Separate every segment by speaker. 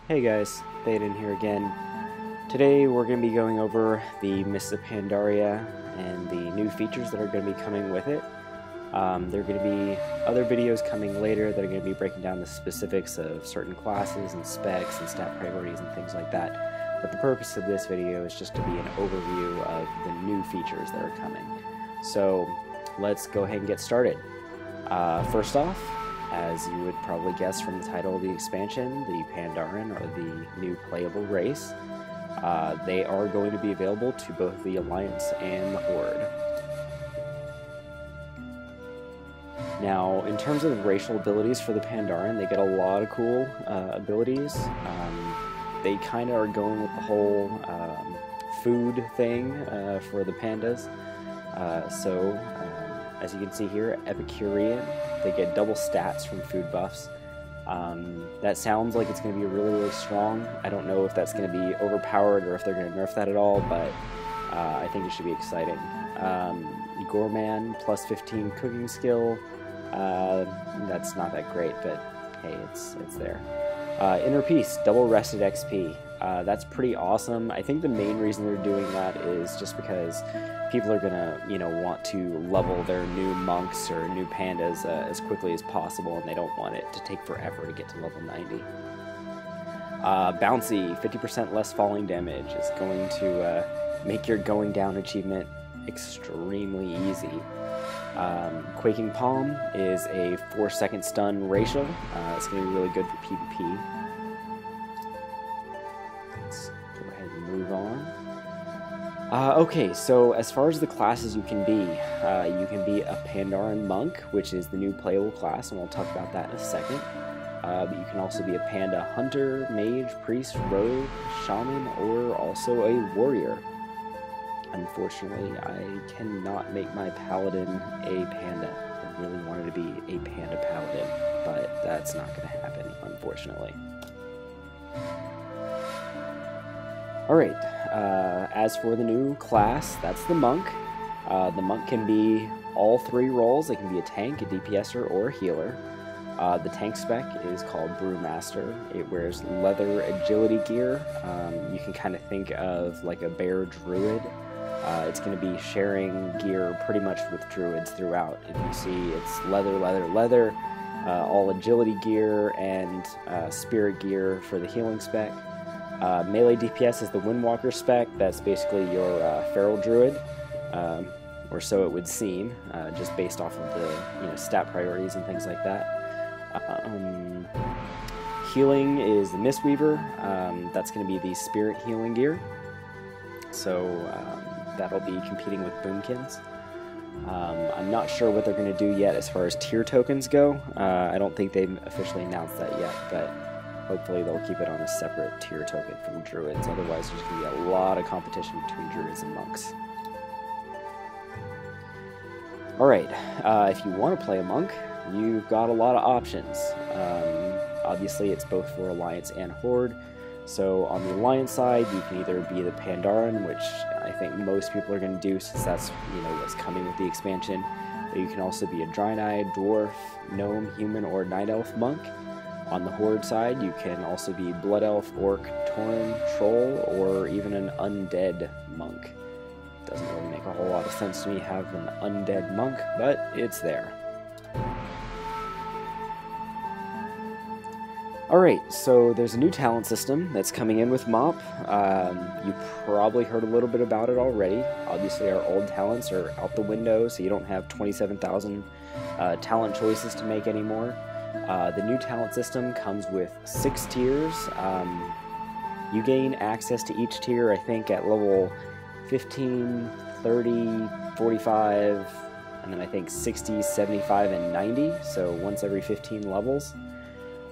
Speaker 1: Hey guys, Thaden here again. Today we're going to be going over the Mists of Pandaria and the new features that are going to be coming with it. There are going to be other videos coming later that are going to be breaking down the specifics of certain classes and specs and stat priorities and things like that. But the purpose of this video is just to be an overview of the new features that are coming. So let's go ahead and get started. First off, as you would probably guess from the title of the expansion, the Pandaren are the new playable race. They are going to be available to both the Alliance and the Horde. Now, in terms of racial abilities for the Pandaren, they get a lot of cool abilities. They kind of are going with the whole food thing for the pandas. As you can see here, Epicurean, they get double stats from food buffs. That sounds like it's going to be really strong. I don't know if that's going to be overpowered or if they're going to nerf that at all, but I think it should be exciting. Gorman, plus 15 cooking skill. That's not that great, but hey, it's there. Inner Peace, double rested XP. That's pretty awesome. I think the main reason they're doing that is just because people are gonna, want to level their new monks or new pandas as quickly as possible, and they don't want it to take forever to get to level 90. Bouncy, 50% less falling damage is going to make your going down achievement extremely easy. Quaking Palm is a 4-second stun racial. It's going to be really good for PvP. Let's go ahead and move on. Okay, so as far as the classes you can be a Pandaren Monk, which is the new playable class, and we'll talk about that in a second. But you can also be a Panda Hunter, Mage, Priest, Rogue, Shaman, or also a Warrior. Unfortunately, I cannot make my Paladin a Panda. I really wanted to be a Panda Paladin, but that's not going to happen, unfortunately. Alright, as for the new class, that's the Monk. The Monk can be all 3 roles. It can be a tank, a DPSer, or a healer. The tank spec is called Brewmaster. It wears leather agility gear. You can kind of think of like a bear druid. It's going to be sharing gear pretty much with druids throughout. If you see, it's leather, all agility gear and spirit gear for the healing spec. Melee DPS is the Windwalker spec. That's basically your feral druid, or so it would seem, just based off of the stat priorities and things like that. Healing is the Mistweaver. That's going to be the spirit healing gear. So that'll be competing with Boomkins. I'm not sure what they're going to do yet as far as tier tokens go. I don't think they've officially announced that yet, but hopefully they'll keep it on a separate tier token from druids. Otherwise, there's going to be a lot of competition between druids and monks. Alright, if you want to play a monk, you've got a lot of options. Obviously, it's both for Alliance and Horde. So on the Alliance side, you can either be the Pandaren, which I think most people are going to do since that's what's coming with the expansion. But you can also be a Draenei, Dwarf, Gnome, Human, or Night Elf Monk. On the Horde side, you can also be Blood Elf, Orc, Tauren, Troll, or even an Undead Monk. Doesn't really make a whole lot of sense to me have an Undead Monk, but it's there. Alright, so there's a new talent system that's coming in with MOP. You probably heard a little bit about it already. Obviously our old talents are out the window, so you don't have 27,000 talent choices to make anymore. The new talent system comes with 6 tiers. You gain access to each tier, I think, at level 15, 30, 45, and then I think 60, 75, and 90, so once every 15 levels.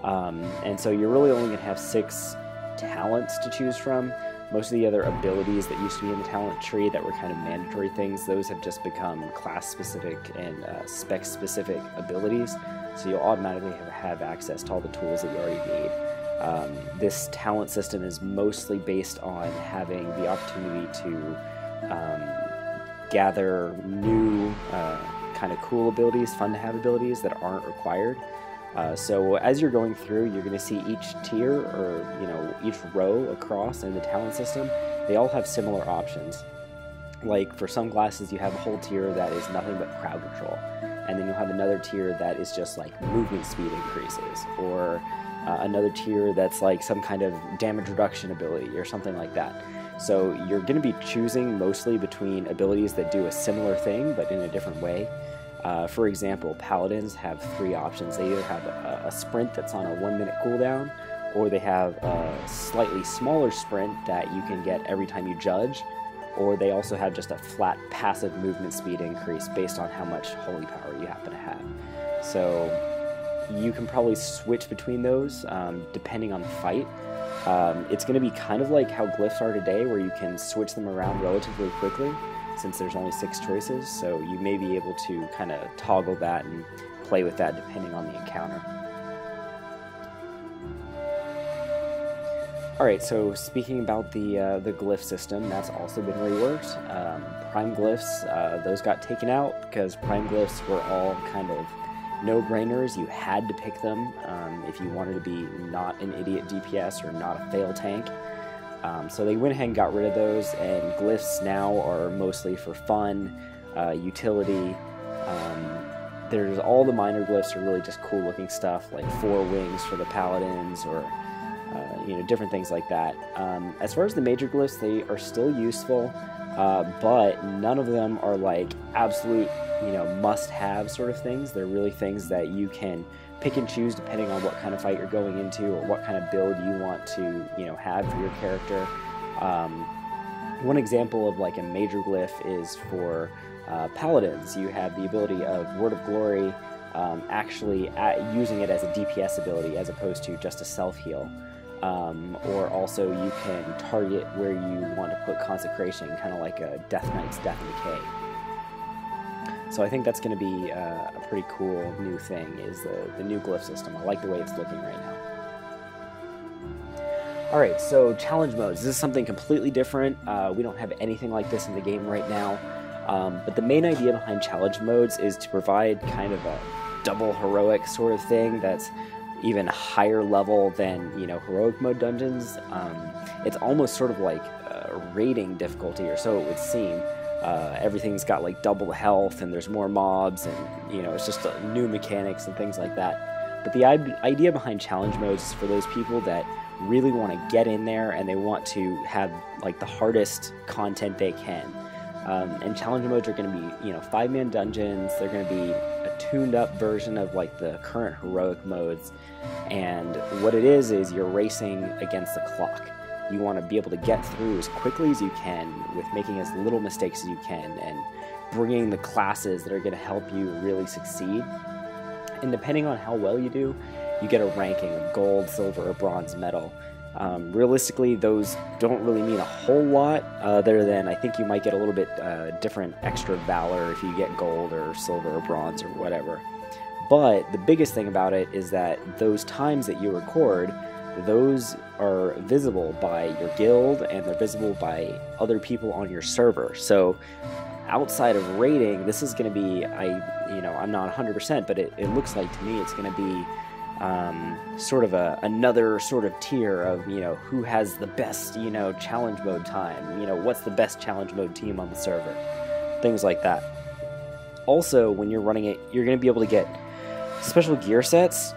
Speaker 1: And so you're really only going to have 6 talents to choose from. Most of the other abilities that used to be in the talent tree that were kind of mandatory things, those have just become class-specific and spec-specific abilities, so you'll automatically have access to all the tools that you already need. This talent system is mostly based on having the opportunity to gather new kind of cool abilities, fun-to-have abilities that aren't required. So as you're going through, you're going to see each tier, or each row across in the talent system, they all have similar options. Like for some classes, you have a whole tier that is nothing but crowd control, and then you'll have another tier that is just like movement speed increases, or another tier that's like some kind of damage reduction ability or something like that. So you're going to be choosing mostly between abilities that do a similar thing but in a different way. For example, paladins have 3 options. They either have a sprint that's on a 1-minute cooldown, or they have a slightly smaller sprint that you can get every time you judge, or they also have just a flat passive movement speed increase based on how much holy power you happen to have. So you can probably switch between those depending on the fight. It's going to be kind of like how Glyphs are today, where you can switch them around relatively quickly, since there's only 6 choices, so you may be able to kind of toggle that and play with that depending on the encounter. Alright, so speaking about the glyph system, that's also been reworked. Prime glyphs, those got taken out because prime glyphs were all kind of no-brainers. You had to pick them if you wanted to be not an idiot DPS or not a fail tank. So they went ahead and got rid of those, and glyphs now are mostly for fun, utility. There's all the minor glyphs are really just cool looking stuff, like 4 wings for the paladins, or different things like that. As far as the major glyphs, they are still useful, but none of them are like absolute must-have sort of things. They're really things that you can pick and choose depending on what kind of fight you're going into or what kind of build you want to have for your character. One example of like a major glyph is for paladins. You have the ability of Word of Glory, actually using it as a DPS ability as opposed to just a self-heal. Or also you can target where you want to put Consecration, kind of like a Death Knight's Death and Decay. So I think that's going to be a pretty cool new thing, is the new glyph system. I like the way it's looking right now. Alright, so challenge modes. This is something completely different. We don't have anything like this in the game right now. But the main idea behind challenge modes is to provide kind of a double heroic sort of thing that's even higher level than, heroic mode dungeons. It's almost sort of like raiding difficulty, or so it would seem. Everything's got like double health, and there's more mobs, and it's just new mechanics and things like that. But the idea behind challenge modes is for those people that really want to get in there and they want to have like the hardest content they can. And challenge modes are going to be 5-man dungeons. They're going to be a tuned up version of like the current heroic modes, and what it is you're racing against the clock. You want to be able to get through as quickly as you can with making as little mistakes as you can, and bringing the classes that are going to help you really succeed. And depending on how well you do, you get a ranking of gold, silver, or bronze medal. Realistically, those don't really mean a whole lot, other than I think you might get a little bit different extra valor if you get gold or silver or bronze or whatever. But the biggest thing about it is that those times that you record, those are visible by your guild, and they're visible by other people on your server. So outside of raiding, this is going to be, I'm not 100%, but it looks like to me it's going to be sort of another sort of tier of, who has the best, challenge mode time, what's the best challenge mode team on the server, things like that. Also, when you're running it, you're going to be able to get special gear sets,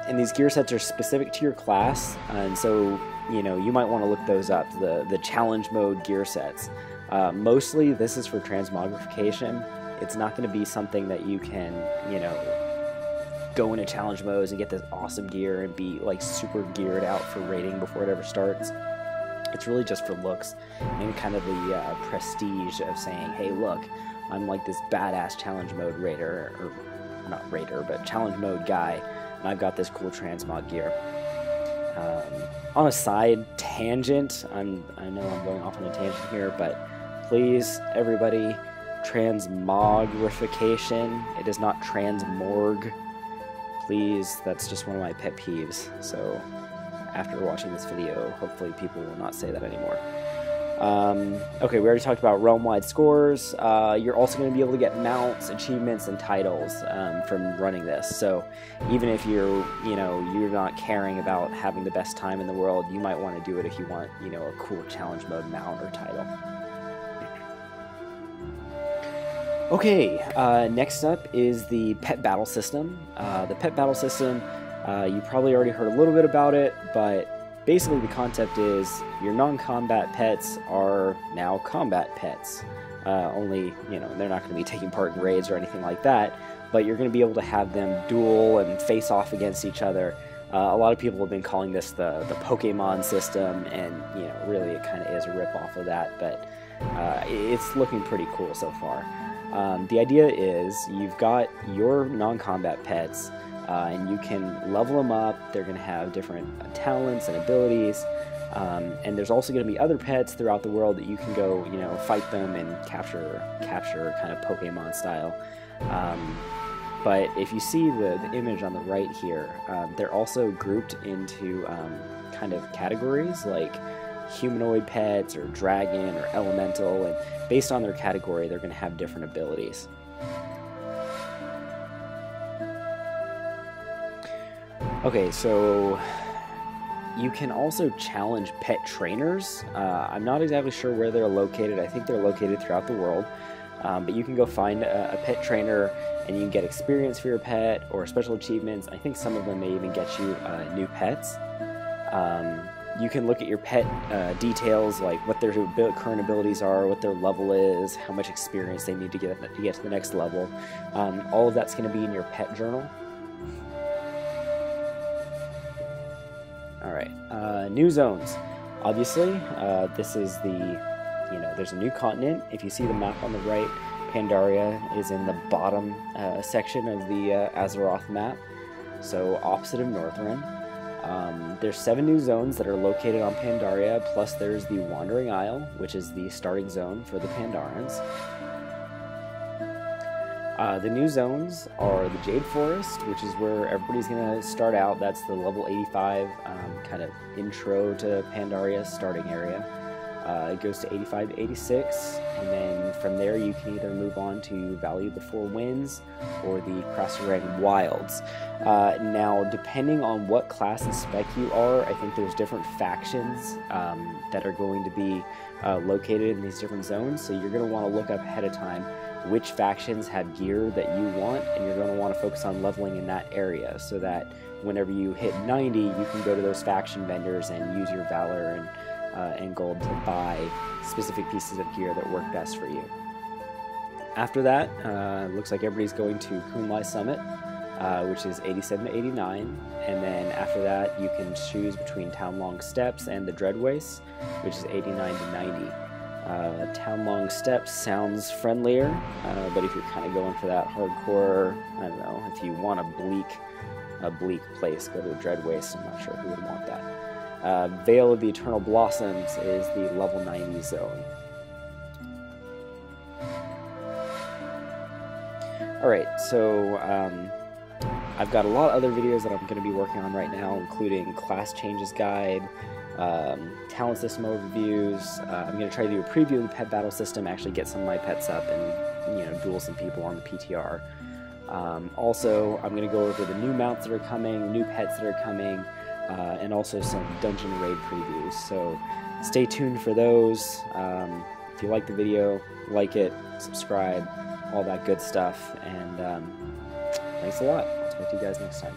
Speaker 1: and these gear sets are specific to your class, and so, you might want to look those up, the challenge mode gear sets. Mostly, this is for transmogrification. It's not going to be something that you can, go into challenge modes and get this awesome gear and be like super geared out for raiding before it ever starts. It's really just for looks and kind of the prestige of saying, hey, look, I'm like this badass challenge mode raider, or not raider, but challenge mode guy, and I've got this cool transmog gear. On a side tangent, I know I'm going off on a tangent here, but please, everybody, transmogrification. It is not transmorg. Please, that's just one of my pet peeves. So after watching this video, hopefully people will not say that anymore. Okay, we already talked about realm-wide scores. You're also going to be able to get mounts, achievements, and titles from running this. So even if you're not caring about having the best time in the world, you might want to do it if you want, a cool challenge mode mount or title. Okay, next up is the pet battle system. The pet battle system, you probably already heard a little bit about it, but basically the concept is your non-combat pets are now combat pets. Only, they're not going to be taking part in raids or anything like that, but you're going to be able to have them duel and face off against each other. A lot of people have been calling this the Pokemon system, and really it kind of is a rip-off of that, but it's looking pretty cool so far. The idea is you've got your non-combat pets, and you can level them up. They're going to have different talents and abilities, and there's also going to be other pets throughout the world that you can go, fight them and capture kind of Pokemon style. But if you see the image on the right here, they're also grouped into kind of categories like humanoid pets or dragon or elemental, and based on their category they're going to have different abilities. Okay, so you can also challenge pet trainers. I'm not exactly sure where they're located. I think they're located throughout the world, but you can go find a pet trainer and you can get experience for your pet or special achievements. I think some of them may even get you new pets. You can look at your pet details, like what their current abilities are, what their level is, how much experience they need to get to the next level. All of that's going to be in your pet journal. Alright, new zones. Obviously, this is there's a new continent. If you see the map on the right, Pandaria is in the bottom section of the Azeroth map, so opposite of Northrend. There's 7 new zones that are located on Pandaria, plus there's the Wandering Isle, which is the starting zone for the Pandarens. The new zones are the Jade Forest, which is where everybody's going to start out. That's the level 85 kind of intro to Pandaria starting area. It goes to 85 to 86, and then from there you can either move on to Valley of the Four Winds or the Krasarang Wilds. Now, depending on what class and spec you are, I think there's different factions that are going to be located in these different zones, so you're going to want to look up ahead of time which factions have gear that you want, and you're going to want to focus on leveling in that area so that whenever you hit 90, you can go to those faction vendors and use your Valor and gold to buy specific pieces of gear that work best for you. After that, looks like everybody's going to Kunlai Summit, which is 87 to 89, and then after that you can choose between Townlong Steps and the Dread Wastes, which is 89 to 90. Townlong Steps sounds friendlier, but if you're kind of going for that hardcore, I don't know, if you want a bleak place, go to the Dread Wastes. I'm not sure who would want that. Vale of the Eternal Blossoms is the level 90 zone. Alright, so I've got a lot of other videos that I'm going to be working on right now, including class changes guide, talent system overviews. I'm going to try to do a preview of the pet battle system, actually get some of my pets up and duel some people on the PTR. Also, I'm going to go over the new mounts that are coming, new pets that are coming, and also some dungeon raid previews. So stay tuned for those. If you like the video, like it, subscribe, all that good stuff, and thanks a lot. I'll talk to you guys next time.